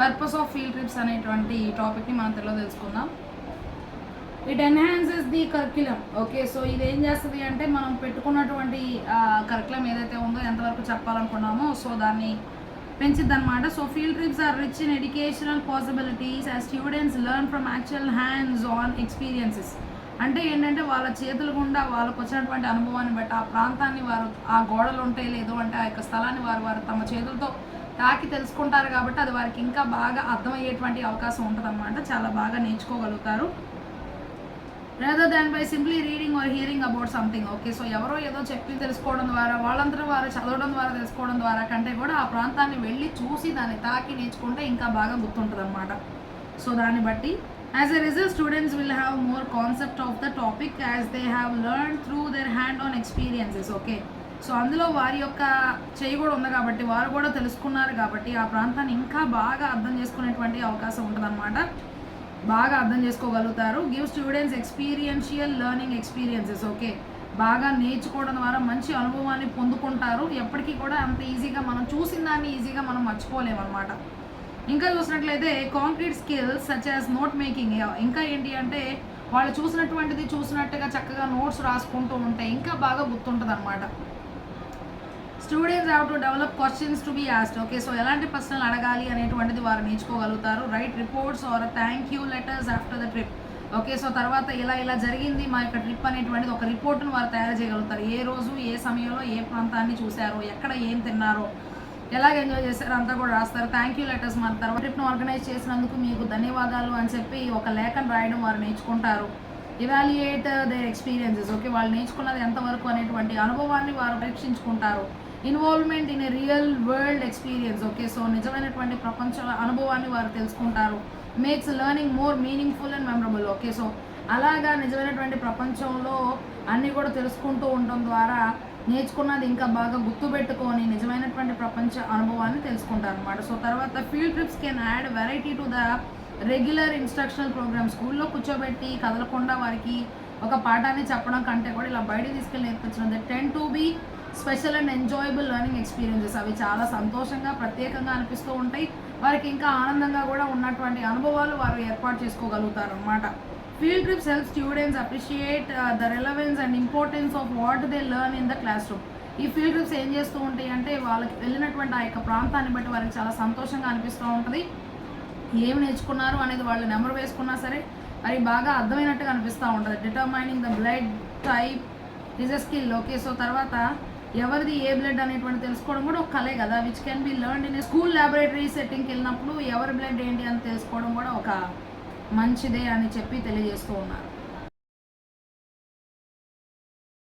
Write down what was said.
Purpose of field trips అనేటువంటి టాపిక్ని మనం తెలుసుకుందాం. It enhances the curriculum. Okay, so ఇది ఏం చేస్తుంది అంటే మనం పెట్టుకున్నటువంటి కరిక్యులం ఏదైతే ఉందో ఎంతవరకు చెప్పాలనుకున్నామో సో దాన్ని పెంచిద్ది అనమాట. So field trips are rich in educational possibilities as students learn from actual hands on experiences. అంటే ఏంటంటే వాళ్ళ చేతుల గుండా వాళ్ళకు వచ్చినటువంటి అనుభవాన్ని బట్టి ఆ ప్రాంతాన్ని వారు ఆ గోడలు ఉంటాయి లేదు అంటే ఆ యొక్క స్థలాన్ని వారు తమ చేతులతో తాకి తెలుసుకుంటారు కాబట్టి అది వారికి ఇంకా బాగా అర్థమయ్యేటువంటి అవకాశం ఉంటుంది అనమాట. చాలా బాగా నేర్చుకోగలుగుతారు rather than by simply reading or hearing about something. Okay, so ఎవరో ఏదో చెప్పి తెలుసుకోవడం ద్వారా వాళ్ళంతా వారు చదవడం ద్వారా తెలుసుకోవడం ద్వారా కంటే కూడా ఆ ప్రాంతాన్ని వెళ్ళి చూసి దాన్ని తాకి నేర్చుకుంటే ఇంకా బాగా గుర్తుంటుంది అనమాట. సో దాన్ని బట్టి as a result students will have more concept of the topic as they have learn through their hand on experiences. Okay, so అందులో వారి యొక్క చేయి కూడా ఉంది కాబట్టి వారు కూడా తెలుసుకున్నారు కాబట్టి ఆ ప్రాంతాన్ని ఇంకా బాగా అర్థం చేసుకునేటువంటి అవకాశం ఉంటుంది అనమాట. బాగా అర్థం చేసుకోగలుగుతారు. Give students experiential learning experiences. Okay, బాగా నేర్చుకోవడం ద్వారా మంచి అనుభవాన్ని పొందుకుంటారు. ఎప్పటికీ కూడా అంత ఈజీగా మనం చూసిన దాన్ని ఈజీగా మనం మర్చిపోలేము అనమాట. ఇంకా చూసినట్లయితే concrete skills such as note making. ఇంకా ఏంటి అంటే వాళ్ళు చూసినటువంటిది చూసినట్టుగా చక్కగా నోట్స్ రాసుకుంటూ ఉంటే ఇంకా బాగా గుర్తుంటుంది అనమాట. Students have to develop questions to be asked. Okay, so ఎలాంటి ప్రశ్నలు అడగాలి అనేటువంటిది వారు నేర్చుకోగలుగుతారు. Write reports or thank you letters after the trip. Okay, so తర్వాత ఇలా జరిగింది మా యొక్క ట్రిప్ అనేటువంటిది ఒక రిపోర్ట్ను వారు తయారు చేయగలుగుతారు. ఏ రోజు ఏ సమయంలో ఏ ప్రాంతాన్ని చూశారో ఎక్కడ ఏం తిన్నారో ఎలాగ ఎంజాయ్ చేశారో అంతా కూడా రాస్తారు. థ్యాంక్ యూ లెటర్స్ మన తర్వాత ట్రిప్ను ఆర్గనైజ్ చేసినందుకు మీకు ధన్యవాదాలు అని చెప్పి ఒక లేఖను రాయడం వారు నేర్చుకుంటారు. Evaluate their experiences. ఓకే, వాళ్ళు నేర్చుకున్నది ఎంతవరకు అనేటువంటి అనుభవాన్ని వారు పరీక్షించుకుంటారు. Involvement in a real world experience. Okay, so నిజమైనటువంటి ప్రపంచ అనుభవాన్ని వారు తెలుసుకుంటారు. Makes learning more meaningful and memorable. Okay, so అలాగా నిజమైనటువంటి ప్రపంచంలో అన్నీ కూడా తెలుసుకుంటూ ఉండడం ద్వారా నేర్చుకున్నది ఇంకా బాగా గుర్తుపెట్టుకొని నిజమైనటువంటి ప్రపంచ అనుభవాన్ని తెలుసుకుంటారు అనమాట. సో తర్వాత field trips can add variety to the regular instructional programme. స్కూల్లో కూర్చోబెట్టి కదలకుండా వారికి ఒక పాఠాన్ని చెప్పడం కంటే కూడా ఇలా బయటకు తీసుకెళ్ళి నేర్పించడం they tend to be special and enjoyable learning experiences. అవి చాలా సంతోషంగా ప్రత్యేకంగా అనిపిస్తూ ఉంటాయి. వారికి ఇంకా ఆనందంగా కూడా ఉన్నటువంటి అనుభవాలు వారు ఏర్పాటు చేసుకోగలుగుతారు అన్నమాట. Field trips help students appreciate the relevance and importance of what they learn in the class room. ఈ ఫీల్డ్ ట్రిప్స్ ఏం చేస్తూ ఉంటాయి అంటే వాళ్ళకి వెళ్ళినటువంటి ఆ యొక్క ప్రాంతాన్ని బట్టి వారికి చాలా సంతోషంగా అనిపిస్తూ ఉంటుంది. ఏమి నేర్చుకున్నారు అనేది వాళ్ళు నెంబర్ వేసుకున్నా సరే అది బాగా అర్థమైనట్టుగా అనిపిస్తూ ఉంటుంది. Determining the blood type is a skill. Okay, so తర్వాత ఎవరిది ఏ బ్లడ్ అనేటువంటి తెలుసుకోవడం కూడా ఒక కలే కదా, which can be learned in school laboratory సెట్టింగ్కి వెళ్ళినప్పుడు ఎవరి బ్లడ్ ఏంటి అని తెలుసుకోవడం కూడా ఒక మంచిదే అని చెప్పి తెలియజేస్తూ ఉన్నారు.